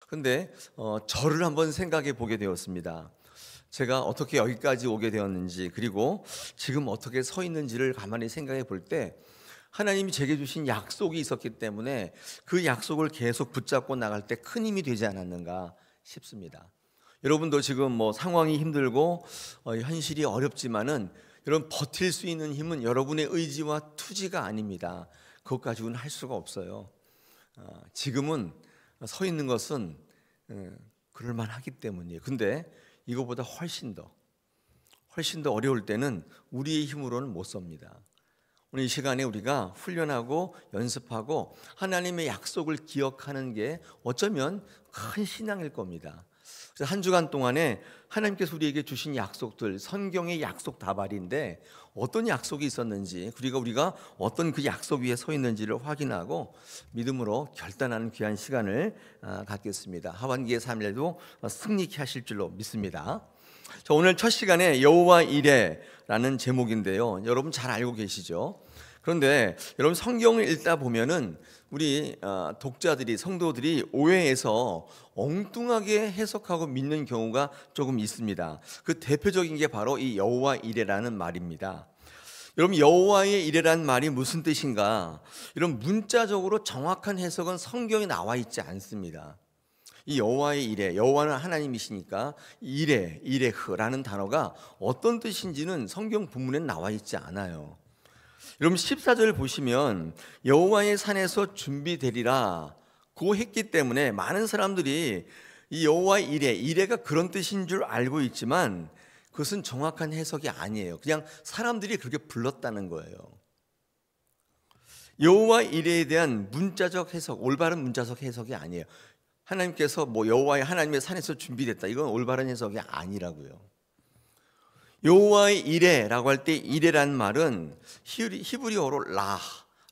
근데 저를 한번 생각해 보게 되었습니다. 제가 어떻게 여기까지 오게 되었는지, 그리고 지금 어떻게 서 있는지를 가만히 생각해 볼 때 하나님이 제게 주신 약속이 있었기 때문에 그 약속을 계속 붙잡고 나갈 때 큰 힘이 되지 않았는가 싶습니다. 여러분도 지금 상황이 힘들고 현실이 어렵지만은 여러분 버틸 수 있는 힘은 여러분의 의지와 투지가 아닙니다. 그것 가지고는 할 수가 없어요. 지금은 서 있는 것은 그럴만 하기 때문이에요. 근데 이거보다 훨씬 더 어려울 때는 우리의 힘으로는 못 섭니다. 오늘 이 시간에 우리가 훈련하고 연습하고 하나님의 약속을 기억하는 게 어쩌면 큰 신앙일 겁니다. 그래서 한 주간 동안에 하나님께서 우리에게 주신 약속들, 성경의 약속 다발인데 어떤 약속이 있었는지, 그리고 우리가 어떤 그 약속 위에 서 있는지를 확인하고 믿음으로 결단하는 귀한 시간을 갖겠습니다. 하반기의 삶에도 승리케 하실 줄로 믿습니다. 자, 오늘 첫 시간에 여호와 이레라는 제목인데요, 여러분 잘 알고 계시죠? 그런데 여러분 성경을 읽다 보면은 우리 독자들이, 성도들이 오해해서 엉뚱하게 해석하고 믿는 경우가 조금 있습니다. 그 대표적인 게 바로 이 여호와 이레라는 말입니다. 여러분, 여호와의 이레라는 말이 무슨 뜻인가? 이런 문자적으로 정확한 해석은 성경에 나와 있지 않습니다. 이 여호와의 이레, 여호와는 하나님이시니까 이레흐라는 단어가 어떤 뜻인지는 성경 본문에 나와 있지 않아요. 여러분 14절 보시면 여호와의 산에서 준비되리라 고 했기 때문에 많은 사람들이 이 여호와의 이레가 그런 뜻인 줄 알고 있지만 그것은 정확한 해석이 아니에요. 그냥 사람들이 그렇게 불렀다는 거예요. 여호와 이레에 대한 문자적 해석, 올바른 문자적 해석이 아니에요. 하나님께서 여호와의 하나님의 산에서 준비됐다, 이건 올바른 해석이 아니라고요. 여호와의 이레라고 할 때 이레라는 말은 히브리어로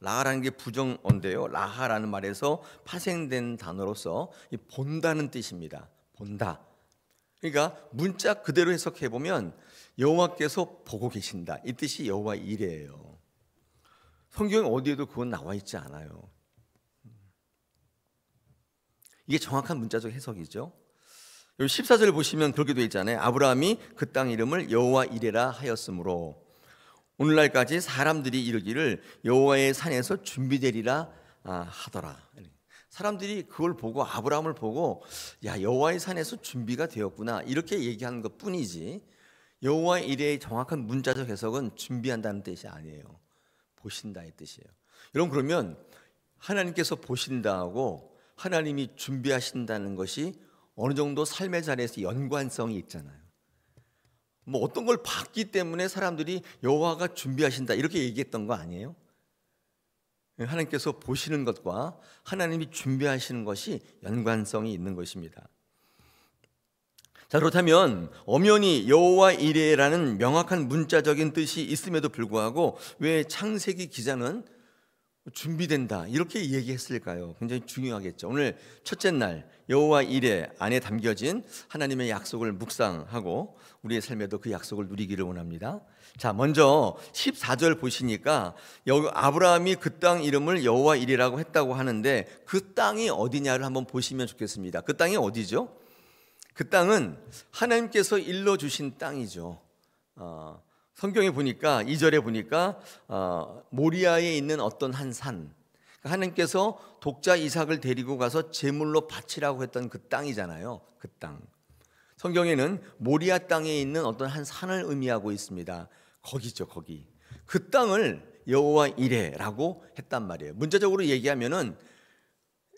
라하라는 게 부정어인데요, 라하라는 말에서 파생된 단어로서 본다는 뜻입니다. 본다. 그러니까 문자 그대로 해석해 보면 여호와께서 보고 계신다, 이 뜻이 여호와 이레예요. 성경 어디에도 그건 나와 있지 않아요. 이게 정확한 문자적 해석이죠. 14절 보시면 그렇게 되어 있잖아요. 아브라함이 그 땅 이름을 여호와 이레라 하였으므로 오늘날까지 사람들이 이르기를 여호와의 산에서 준비되리라 하더라. 사람들이 그걸 보고, 아브라함을 보고, 야, 여호와의 산에서 준비가 되었구나, 이렇게 얘기하는 것 뿐이지 여호와 이레의 정확한 문자적 해석은 준비한다는 뜻이 아니에요. 보신다의 뜻이에요. 여러분, 그러면 하나님께서 보신다고 하나님이 준비하신다는 것이 어느 정도 삶의 자리에서 연관성이 있잖아요. 어떤 걸 봤기 때문에 사람들이 여호와가 준비하신다 이렇게 얘기했던 거 아니에요? 하나님께서 보시는 것과 하나님이 준비하시는 것이 연관성이 있는 것입니다. 자, 그렇다면 엄연히 여호와 이레라는 명확한 문자적인 뜻이 있음에도 불구하고 왜 창세기 기자는 준비된다 이렇게 얘기했을까요? 굉장히 중요하겠죠. 오늘 첫째 날 여호와 이레 안에 담겨진 하나님의 약속을 묵상하고 우리의 삶에도 그 약속을 누리기를 원합니다. 자, 먼저 14절 보시니까 여기 아브라함이 그 땅 이름을 여호와 이레라고 했다고 하는데 그 땅이 어디냐를 한번 보시면 좋겠습니다. 그 땅이 어디죠? 그 땅은 하나님께서 일러주신 땅이죠. 성경에 보니까 2절에 보니까 모리아에 있는 어떤 한 산, 하나님께서 독자 이삭을 데리고 가서 제물로 바치라고 했던 그 땅이잖아요. 그 땅. 성경에는 모리아 땅에 있는 어떤 한 산을 의미하고 있습니다. 거기죠, 거기. 그 땅을 여호와 이레라고 했단 말이에요. 문자적으로 얘기하면은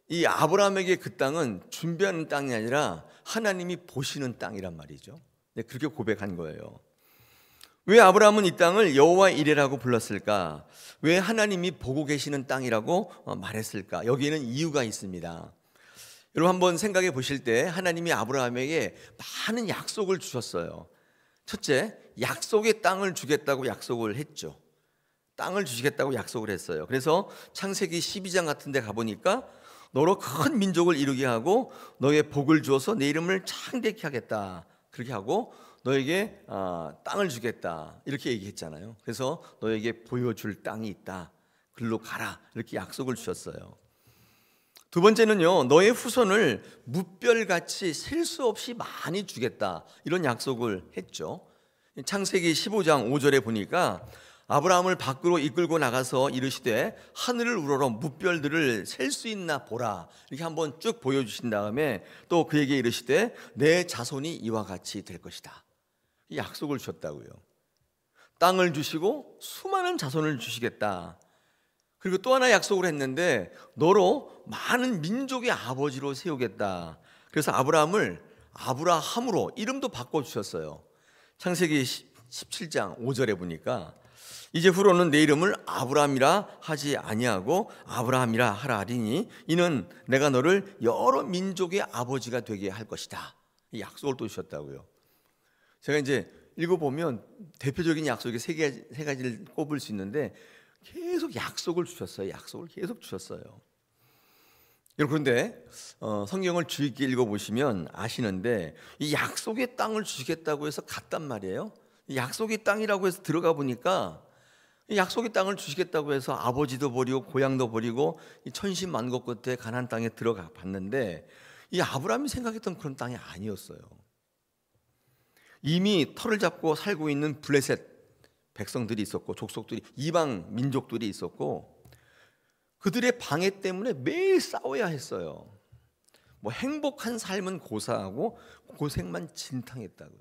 이 아브라함에게 그 땅은 준비하는 땅이 아니라 하나님이 보시는 땅이란 말이죠. 그렇게 고백한 거예요. 왜 아브라함은 이 땅을 여호와 이레라고 불렀을까? 왜 하나님이 보고 계시는 땅이라고 말했을까? 여기에는 이유가 있습니다. 여러분 한번 생각해 보실 때 하나님이 아브라함에게 많은 약속을 주셨어요. 첫째, 약속의 땅을 주겠다고 약속을 했죠. 땅을 주시겠다고 약속을 했어요. 그래서 창세기 12장 같은 데 가보니까 너로 큰 민족을 이루게 하고 너의 복을 주어서 내 이름을 창대케 하겠다, 그렇게 하고 너에게 땅을 주겠다 이렇게 얘기했잖아요. 그래서 너에게 보여줄 땅이 있다, 글로 가라, 이렇게 약속을 주셨어요. 두 번째는요, 너의 후손을 무별같이 셀 수 없이 많이 주겠다, 이런 약속을 했죠. 창세기 15장 5절에 보니까 아브라함을 밖으로 이끌고 나가서 이르시되 하늘을 우러러 무별들을 셀 수 있나 보라, 이렇게 한번 쭉 보여주신 다음에 또 그에게 이르시되 내 자손이 이와 같이 될 것이다, 이 약속을 주셨다고요. 땅을 주시고 수많은 자손을 주시겠다. 그리고 또 하나 약속을 했는데 너로 많은 민족의 아버지로 세우겠다. 그래서 아브라함을 아브라함으로 이름도 바꿔주셨어요. 창세기 17장 5절에 보니까 이제 후로는 내 이름을 아브라함이라 하지 아니하고 아브라함이라 하라 하리니 이는 내가 너를 여러 민족의 아버지가 되게 할 것이다, 이 약속을 또 주셨다고요. 제가 이제 읽어보면 대표적인 약속이 세 가지를 꼽을 수 있는데 계속 약속을 주셨어요. 약속을 계속 주셨어요. 여러분, 그런데 성경을 주의 깊게 읽어보시면 아시는데 이 약속의 땅을 주시겠다고 해서 갔단 말이에요. 이 약속의 땅이라고 해서 들어가 보니까 이 약속의 땅을 주시겠다고 해서 아버지도 버리고 고향도 버리고 이 천신만고 끝에 가나안 땅에 들어가 봤는데 이 아브라함이 생각했던 그런 땅이 아니었어요. 이미 터를 잡고 살고 있는 블레셋 백성들이 있었고 족속들이, 이방 민족들이 있었고 그들의 방해 때문에 매일 싸워야 했어요. 뭐 행복한 삶은 고사하고 고생만 진탕했다고요.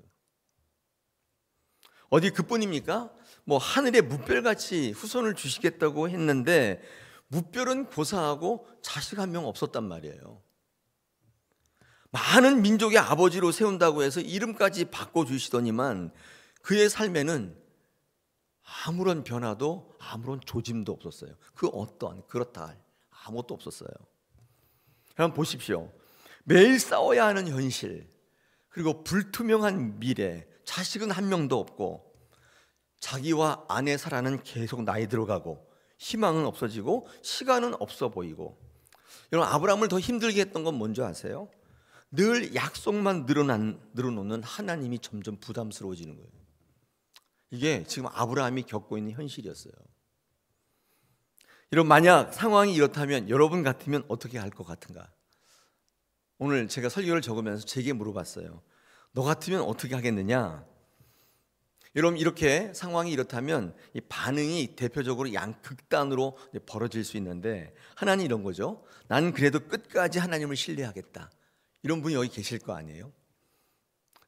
어디 그뿐입니까? 뭐 하늘에 무별같이 후손을 주시겠다고 했는데 무별은 고사하고 자식 한 명 없었단 말이에요. 많은 민족의 아버지로 세운다고 해서 이름까지 바꿔주시더니만 그의 삶에는 아무런 변화도 아무런 조짐도 없었어요. 그 어떠한 그렇다 할 아무것도 없었어요. 한번 보십시오. 매일 싸워야 하는 현실, 그리고 불투명한 미래, 자식은 한 명도 없고 자기와 아내 사라는 계속 나이 들어가고 희망은 없어지고 시간은 없어 보이고. 여러분, 아브라함을 더 힘들게 했던 건 뭔지 아세요? 늘 약속만 늘어놓는 하나님이 점점 부담스러워지는 거예요. 이게 지금 아브라함이 겪고 있는 현실이었어요. 여러분, 만약 상황이 이렇다면 여러분 같으면 어떻게 할 것 같은가? 오늘 제가 설교를 적으면서 제게 물어봤어요. 너 같으면 어떻게 하겠느냐? 여러분, 이렇게 상황이 이렇다면 이 반응이 대표적으로 양극단으로 벌어질 수 있는데 하나는 이런 거죠. 나는 그래도 끝까지 하나님을 신뢰하겠다, 이런 분이 여기 계실 거 아니에요?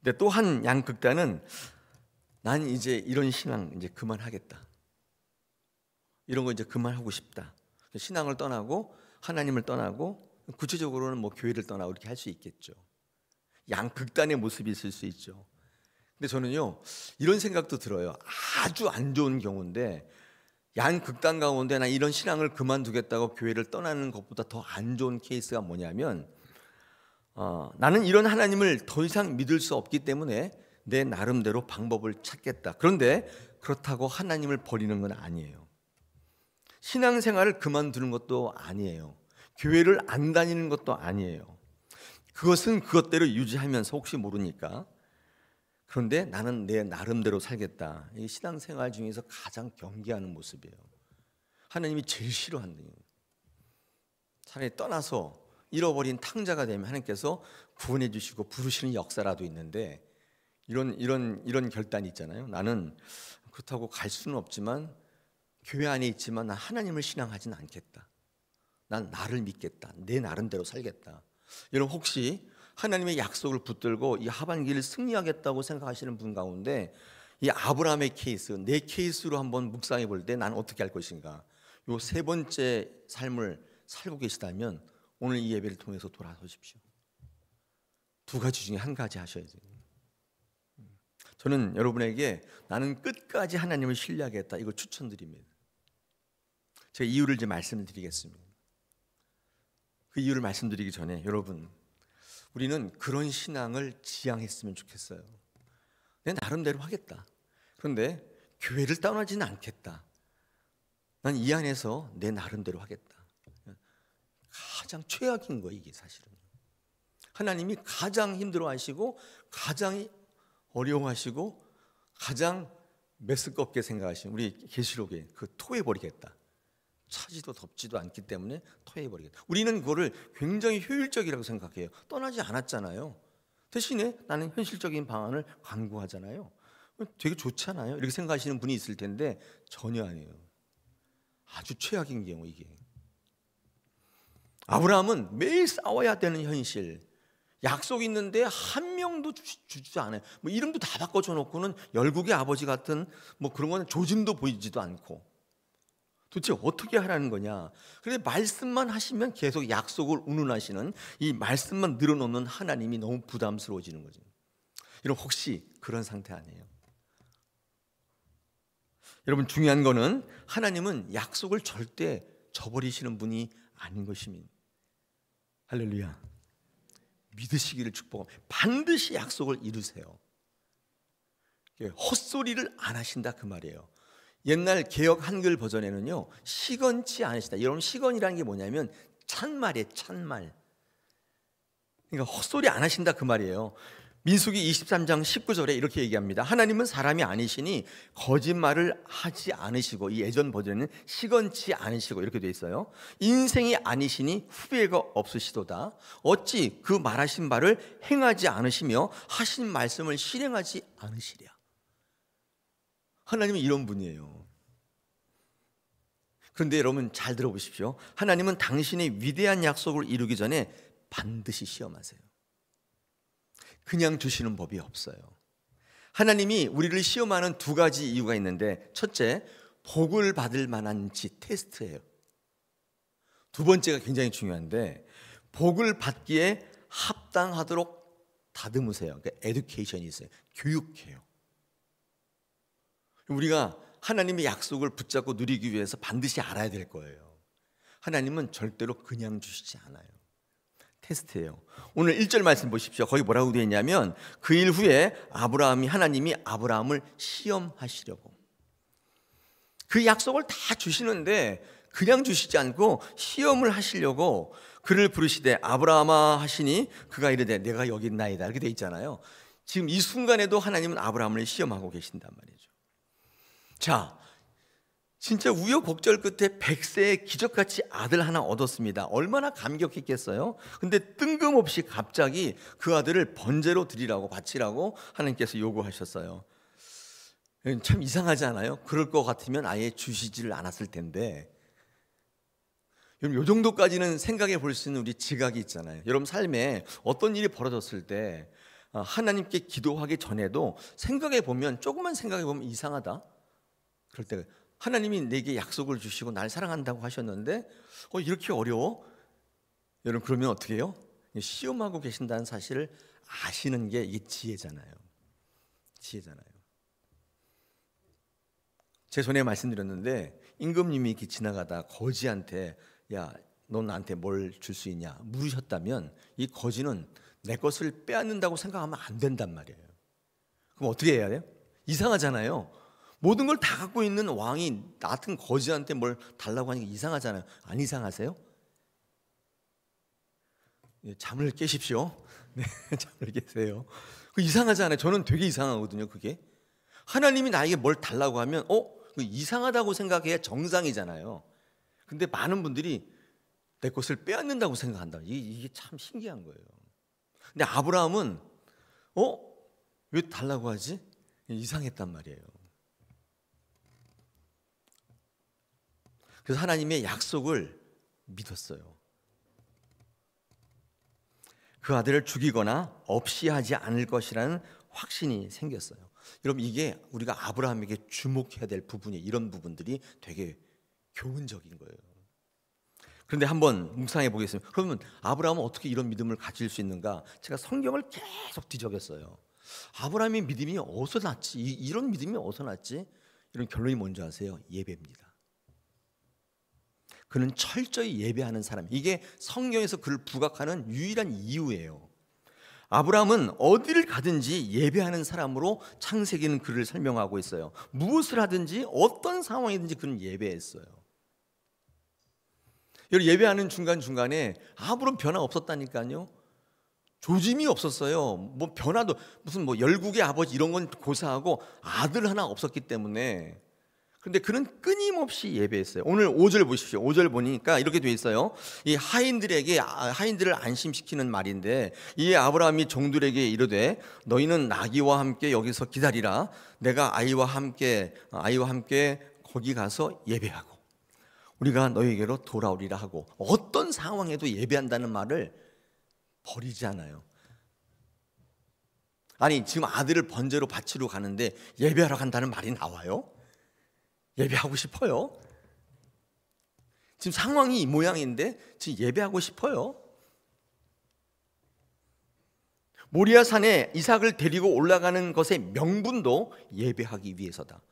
근데 또 한 양극단은 난 이제 이런 신앙 이제 그만하겠다, 이런 거 이제 그만하고 싶다. 신앙을 떠나고 하나님을 떠나고 구체적으로는 뭐 교회를 떠나고 이렇게 할 수 있겠죠. 양극단의 모습이 있을 수 있죠. 근데 저는요, 이런 생각도 들어요. 아주 안 좋은 경우인데 양극단 가운데 나 이런 신앙을 그만두겠다고 교회를 떠나는 것보다 더 안 좋은 케이스가 뭐냐면 나는 이런 하나님을 더 이상 믿을 수 없기 때문에 내 나름대로 방법을 찾겠다. 그런데 그렇다고 하나님을 버리는 건 아니에요. 신앙생활을 그만두는 것도 아니에요. 교회를 안 다니는 것도 아니에요. 그것은 그것대로 유지하면서 혹시 모르니까. 그런데 나는 내 나름대로 살겠다. 이 신앙생활 중에서 가장 경계하는 모습이에요. 하나님이 제일 싫어하는 거예요. 차라리 떠나서 잃어버린 탕자가 되면 하나님께서 구원해 주시고 부르시는 역사라도 있는데 이런 결단이 있잖아요. 나는 그렇다고 갈 수는 없지만 교회 안에 있지만 난 하나님을 신앙하지는 않겠다. 난 나를 믿겠다. 내 나름대로 살겠다. 여러분, 혹시 하나님의 약속을 붙들고 이 하반기를 승리하겠다고 생각하시는 분 가운데 이 아브라함의 케이스, 내 케이스로 한번 묵상해 볼 때 난 어떻게 할 것인가, 요 세 번째 삶을 살고 계시다면 오늘 이 예배를 통해서 돌아서십시오. 두 가지 중에 한 가지 하셔야 돼요. 저는 여러분에게 나는 끝까지 하나님을 신뢰하겠다, 이걸 추천드립니다. 제가 이유를 이제 말씀드리겠습니다. 그 이유를 말씀드리기 전에 여러분, 우리는 그런 신앙을 지향했으면 좋겠어요. 내 나름대로 하겠다. 그런데 교회를 떠나지는 않겠다. 난 이 안에서 내 나름대로 하겠다. 가장 최악인 거예요, 이게 사실은. 하나님이 가장 힘들어하시고 가장 어려워하시고 가장 메스껍게 생각하시는 우리 계시록에 그 토해버리겠다, 차지도 덥지도 않기 때문에 토해버리겠다. 우리는 그거를 굉장히 효율적이라고 생각해요. 떠나지 않았잖아요. 대신에 나는 현실적인 방안을 강구하잖아요. 되게 좋잖아요. 이렇게 생각하시는 분이 있을 텐데 전혀 아니에요. 아주 최악인 경우 이게. 아브라함은 매일 싸워야 되는 현실. 약속 있는데 한 명도 주지 않아요. 뭐 이름도 다 바꿔줘 놓고는 열국의 아버지 같은 뭐 그런 거는 조짐도 보이지도 않고. 도대체 어떻게 하라는 거냐. 그런데 말씀만 하시면 계속 약속을 운운하시는 이 말씀만 늘어놓는 하나님이 너무 부담스러워지는 거죠. 여러분 혹시 그런 상태 아니에요? 여러분 중요한 거는 하나님은 약속을 절대 저버리시는 분이 아닌 것입니다. 할렐루야. 믿으시기를 축복합니다. 반드시 약속을 이루세요. 헛소리를 안 하신다 그 말이에요. 옛날 개역 한글 버전에는요 시건치 않으시다. 여러분 시건이라는 게 뭐냐면 찬말이에요. 찬말. 그러니까 헛소리 안 하신다 그 말이에요. 민수기 23장 19절에 이렇게 얘기합니다. 하나님은 사람이 아니시니 거짓말을 하지 않으시고, 이 예전 버전에는 시건치 않으시고 이렇게 돼 있어요. 인생이 아니시니 후회가 없으시도다. 어찌 그 말하신 바를 행하지 않으시며 하신 말씀을 실행하지 않으시랴. 하나님은 이런 분이에요. 그런데 여러분 잘 들어보십시오. 하나님은 당신의 위대한 약속을 이루기 전에 반드시 시험하세요. 그냥 주시는 법이 없어요. 하나님이 우리를 시험하는 두 가지 이유가 있는데, 첫째, 복을 받을 만한지 테스트예요. 두 번째가 굉장히 중요한데, 복을 받기에 합당하도록 다듬으세요. 그러니까 에듀케이션이 있어요. 교육해요. 우리가 하나님의 약속을 붙잡고 누리기 위해서 반드시 알아야 될 거예요. 하나님은 절대로 그냥 주시지 않아요. 테스트예요. 오늘 1절 말씀 보십시오. 거기 뭐라고 되어 있냐면, 그 일 후에 하나님이 아브라함을 시험하시려고. 그 약속을 다 주시는데 그냥 주시지 않고 시험을 하시려고 그를 부르시되 아브라함아 하시니 그가 이르되 내가 여기 있나이다. 이렇게 되어 있잖아요. 지금 이 순간에도 하나님은 아브라함을 시험하고 계신단 말이죠. 자, 진짜 우여곡절 끝에 100세의 기적같이 아들 하나 얻었습니다. 얼마나 감격했겠어요? 근데 뜬금없이 갑자기 그 아들을 번제로 드리라고, 바치라고 하나님께서 요구하셨어요. 참 이상하지 않아요? 그럴 것 같으면 아예 주시지를 않았을 텐데. 여러분, 이 정도까지는 생각해 볼 수 있는 우리 지각이 있잖아요. 여러분 삶에 어떤 일이 벌어졌을 때 하나님께 기도하기 전에도 생각해 보면, 조금만 생각해 보면 이상하다. 그럴 때 하나님이 내게 약속을 주시고 날 사랑한다고 하셨는데 이렇게 어려워? 여러분 그러면 어떻게 해요? 시험하고 계신다는 사실을 아시는 게 이게 지혜잖아요. 지혜잖아요. 제 전에 말씀드렸는데, 임금님이 이렇게 지나가다 거지한테 야, 너 나한테 뭘 줄 수 있냐 물으셨다면, 이 거지는 내 것을 빼앗는다고 생각하면 안 된단 말이에요. 그럼 어떻게 해야 돼요? 이상하잖아요. 모든 걸 다 갖고 있는 왕이 나 같은 거지한테 뭘 달라고 하니까 이상하잖아요. 안 이상하세요? 잠을 깨십시오. 네, 잠을 깨세요. 그 이상하잖아요. 저는 되게 이상하거든요. 그게 하나님이 나에게 뭘 달라고 하면 이상하다고 생각해야 정상이잖아요. 근데 많은 분들이 내 것을 빼앗는다고 생각한다. 이게 참 신기한 거예요. 근데 아브라함은 왜 달라고 하지? 이상했단 말이에요. 그래서 하나님의 약속을 믿었어요. 그 아들을 죽이거나 없이 하지 않을 것이라는 확신이 생겼어요. 여러분 이게 우리가 아브라함에게 주목해야 될 부분이, 이런 부분들이 되게 교훈적인 거예요. 그런데 한번 묵상해 보겠습니다. 그러면 아브라함은 어떻게 이런 믿음을 가질 수 있는가? 제가 성경을 계속 뒤적였어요. 아브라함의 믿음이 어디서 났지? 이런 믿음이 어디서 났지? 이런 결론이 뭔지 아세요? 예배입니다. 그는 철저히 예배하는 사람. 이게 성경에서 그를 부각하는 유일한 이유예요. 아브라함은 어디를 가든지 예배하는 사람으로 창세기는 그를 설명하고 있어요. 무엇을 하든지 어떤 상황이든지 그는 예배했어요. 여러분 예배하는 중간중간에 아무런 변화 없었다니까요. 조짐이 없었어요. 뭐 변화도 무슨 열국의 아버지 이런 건 고사하고 아들 하나 없었기 때문에. 그런데 그는 끊임없이 예배했어요. 오늘 5절 보십시오. 5절 보니까 이렇게 돼 있어요. 이 하인들을 안심시키는 말인데, 이에 아브라함이 종들에게 이르되 너희는 나귀와 함께 여기서 기다리라. 내가 아이와 함께 거기 가서 예배하고 우리가 너희에게로 돌아오리라 하고, 어떤 상황에도 예배한다는 말을 버리지 않아요. 아니, 지금 아들을 번제로 바치러 가는데 예배하러 간다는 말이 나와요? 예배하고 싶어요. 지금 상황이 이 모양인데 지금 예배하고 싶어요. 모리아 산에 이삭을 데리고 올라가는 것의 명분도 예배하기 위해서다.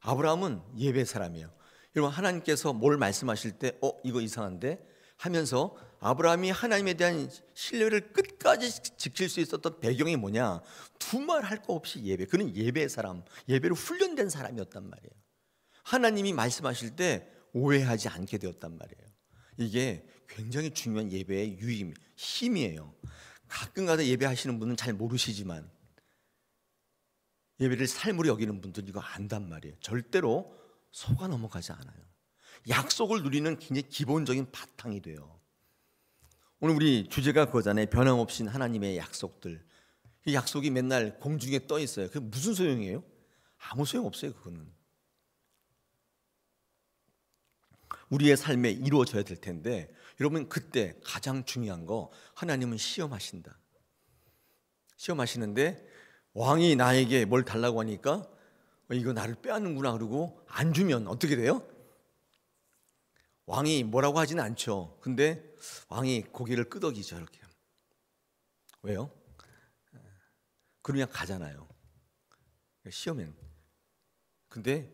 아브라함은 예배 사람이에요. 여러분, 하나님께서 뭘 말씀하실 때 이거 이상한데 하면서 아브라함이 하나님에 대한 신뢰를 끝까지 지킬 수 있었던 배경이 뭐냐? 두말 할 거 없이 예배. 그는 예배 사람, 예배로 훈련된 사람이었단 말이에요. 하나님이 말씀하실 때 오해하지 않게 되었단 말이에요. 이게 굉장히 중요한 예배의 유임, 힘이에요. 가끔가다 예배하시는 분은 잘 모르시지만 예배를 삶으로 여기는 분들은 이거 안단 말이에요. 절대로 속아 넘어가지 않아요. 약속을 누리는 굉장히 기본적인 바탕이 돼요. 오늘 우리 주제가 그거잖아요. 변함없인 하나님의 약속들. 이 약속이 맨날 공중에 떠 있어요. 그게 무슨 소용이에요? 아무 소용 없어요. 그거는 우리의 삶에 이루어져야 될 텐데, 여러분, 그때 가장 중요한 거, 하나님은 시험하신다. 시험하시는데 왕이 나에게 뭘 달라고 하니까 이거 나를 빼앗는구나 그러고 안 주면 어떻게 돼요? 왕이 뭐라고 하지는 않죠. 근데 왕이 고개를 끄덕이죠. 이렇게. 왜요? 그냥 가잖아요. 시험엔. 근데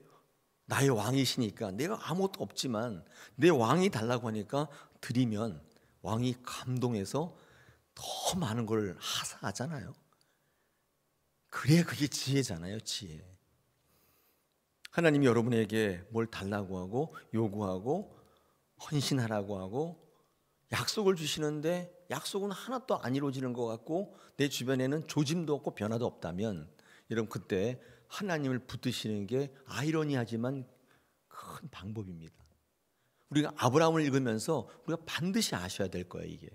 나의 왕이시니까, 내가 아무것도 없지만 내 왕이 달라고 하니까 드리면 왕이 감동해서 더 많은 걸 하사하잖아요. 그래, 그게 지혜잖아요. 지혜. 하나님이 여러분에게 뭘 달라고 하고 요구하고 헌신하라고 하고 약속을 주시는데 약속은 하나도 안 이루어지는 것 같고 내 주변에는 조짐도 없고 변화도 없다면, 여러분, 그때 하나님을 붙드시는 게 아이러니하지만 큰 방법입니다. 우리가 아브라함을 읽으면서 우리가 반드시 아셔야 될 거예요. 이게,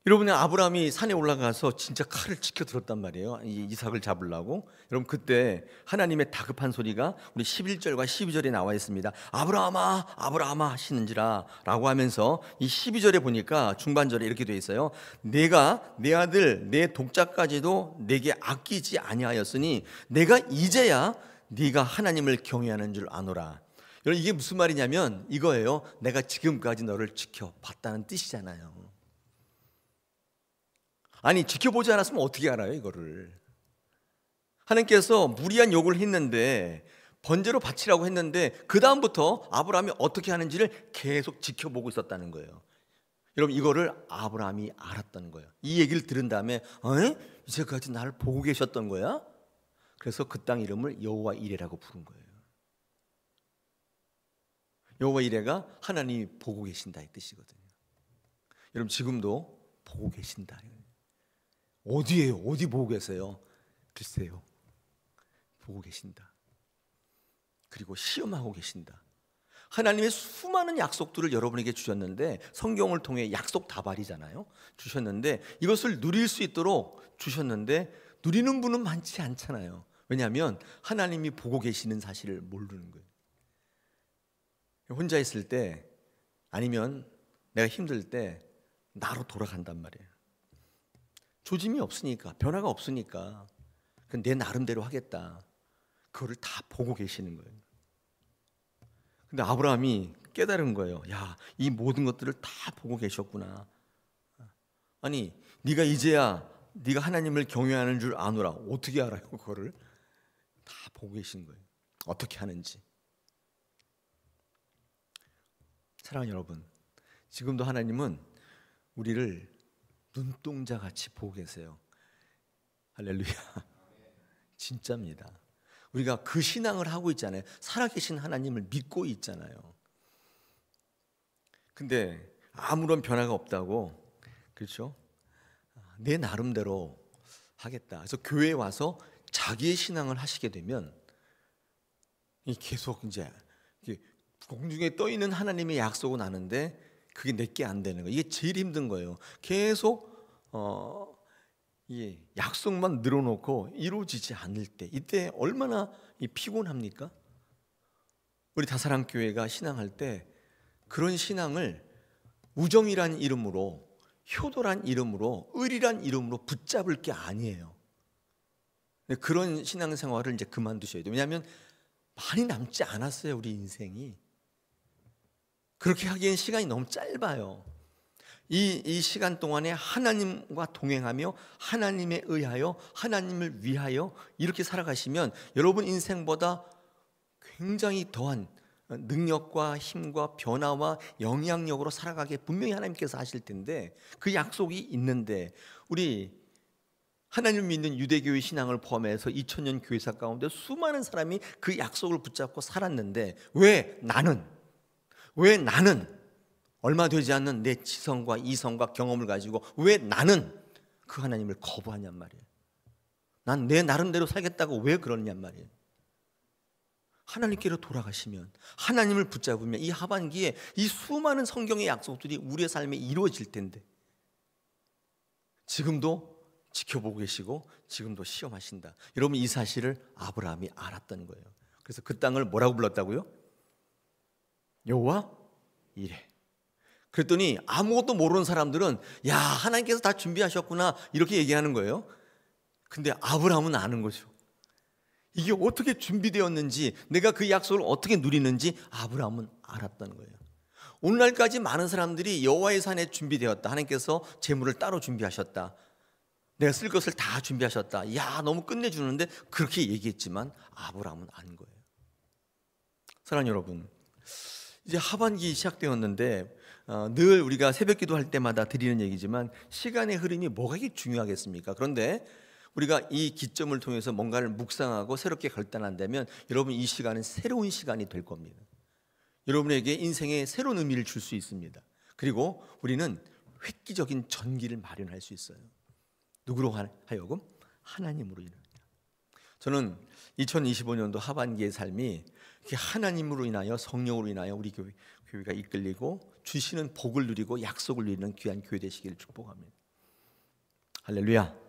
여러분의 아브라함이 산에 올라가서 진짜 칼을 치켜 들었단 말이에요. 이삭을 잡으려고. 여러분, 그때 하나님의 다급한 소리가 우리 11절과 12절에 나와 있습니다. 아브라함아 아브라함아 하시는지라 라고 하면서, 이 12절에 보니까 중반절에 이렇게 되어 있어요. 내가 내 아들 내 독자까지도 내게 아끼지 아니하였으니 내가 이제야 네가 하나님을 경외하는 줄 아노라. 여러분, 이게 무슨 말이냐면 이거예요. 내가 지금까지 너를 지켜봤다는 뜻이잖아요. 아니, 지켜보지 않았으면 어떻게 알아요, 이거를? 하나님께서 무리한 요구를 했는데, 번제로 바치라고 했는데, 그 다음부터 아브라함이 어떻게 하는지를 계속 지켜보고 있었다는 거예요. 여러분, 이거를 아브라함이 알았다는 거예요. 이 얘기를 들은 다음에 이제까지 나를 보고 계셨던 거야? 그래서 그 땅 이름을 여호와 이레라고 부른 거예요. 여호와 이레가 하나님이 보고 계신다 이 뜻이거든요. 여러분, 지금도 보고 계신다. 어디에요? 어디 보고 계세요? 글쎄요, 보고 계신다. 그리고 시험하고 계신다. 하나님의 수많은 약속들을 여러분에게 주셨는데, 성경을 통해 약속 다발이잖아요. 주셨는데 이것을 누릴 수 있도록 주셨는데 누리는 분은 많지 않잖아요. 왜냐하면 하나님이 보고 계시는 사실을 모르는 거예요. 혼자 있을 때, 아니면 내가 힘들 때 나로 돌아간단 말이에요. 조짐이 없으니까, 변화가 없으니까 내 나름대로 하겠다. 그거를 다 보고 계시는 거예요. 근데 아브라함이 깨달은 거예요. 야, 이 모든 것들을 다 보고 계셨구나. 아니, 네가 이제야 네가 하나님을 경외하는 줄 아노라. 어떻게 알아요? 그거를 다 보고 계신 거예요. 어떻게 하는지. 사랑하는 여러분, 지금도 하나님은 우리를 눈동자같이 보고 계세요. 할렐루야. 진짜입니다. 우리가 그 신앙을 하고 있잖아요. 살아계신 하나님을 믿고 있잖아요. 근데 아무런 변화가 없다고, 그렇죠? 내 나름대로 하겠다. 그래서 교회에 와서 자기의 신앙을 하시게 되면 계속 이제 공중에 떠 있는 하나님의 약속은 아는데 그게 내게 안 되는 거. 이게 제일 힘든 거예요. 계속 이 약속만 늘어놓고 이루어지지 않을 때, 이때 얼마나 피곤합니까? 우리 다사랑교회가 신앙할 때 그런 신앙을 우정이란 이름으로, 효도란 이름으로, 의리란 이름으로 붙잡을 게 아니에요. 그런 신앙생활을 이제 그만두셔야 돼요. 왜냐하면 많이 남지 않았어요, 우리 인생이. 그렇게 하기엔 시간이 너무 짧아요. 이 시간 동안에 하나님과 동행하며 하나님에 의하여, 하나님을 위하여 이렇게 살아가시면 여러분 인생보다 굉장히 더한 능력과 힘과 변화와 영향력으로 살아가게 분명히 하나님께서 하실 텐데, 그 약속이 있는데, 우리 하나님을 믿는 유대교의 신앙을 포함해서 2000년 교회사 가운데 수많은 사람이 그 약속을 붙잡고 살았는데, 왜 나는 얼마 되지 않는 내 지성과 이성과 경험을 가지고 왜 나는 그 하나님을 거부하냔 말이에요. 난 내 나름대로 살겠다고 왜 그러냔 말이에요. 하나님께로 돌아가시면, 하나님을 붙잡으면 이 하반기에 이 수많은 성경의 약속들이 우리의 삶에 이루어질 텐데, 지금도 지켜보고 계시고 지금도 시험하신다. 여러분, 이 사실을 아브라함이 알았던 거예요. 그래서 그 땅을 뭐라고 불렀다고요? 여호와 이레. 그랬더니 아무것도 모르는 사람들은 야, 하나님께서 다 준비하셨구나 이렇게 얘기하는 거예요. 근데 아브라함은 아는 거죠. 이게 어떻게 준비되었는지, 내가 그 약속을 어떻게 누리는지 아브라함은 알았다는 거예요. 오늘날까지 많은 사람들이 여호와의 산에 준비되었다, 하나님께서 재물을 따로 준비하셨다, 내가 쓸 것을 다 준비하셨다, 야 너무 끝내주는데, 그렇게 얘기했지만 아브라함은 아는 거예요. 사랑하는 여러분, 이제 하반기 시작되었는데 늘 우리가 새벽 기도할 때마다 드리는 얘기지만 시간의 흐름이 뭐가 이렇게 중요하겠습니까? 그런데 우리가 이 기점을 통해서 뭔가를 묵상하고 새롭게 결단한다면 여러분, 이 시간은 새로운 시간이 될 겁니다. 여러분에게 인생에 새로운 의미를 줄 수 있습니다. 그리고 우리는 획기적인 전기를 마련할 수 있어요. 누구로 하여금? 하나님으로 인하여. 저는 2025년도 하반기의 삶이 하나님으로 인하여, 성령으로 인하여 우리 교회가 이끌리고 주시는 복을 누리고 약속을 누리는 귀한 교회 되시기를 축복합니다. 할렐루야.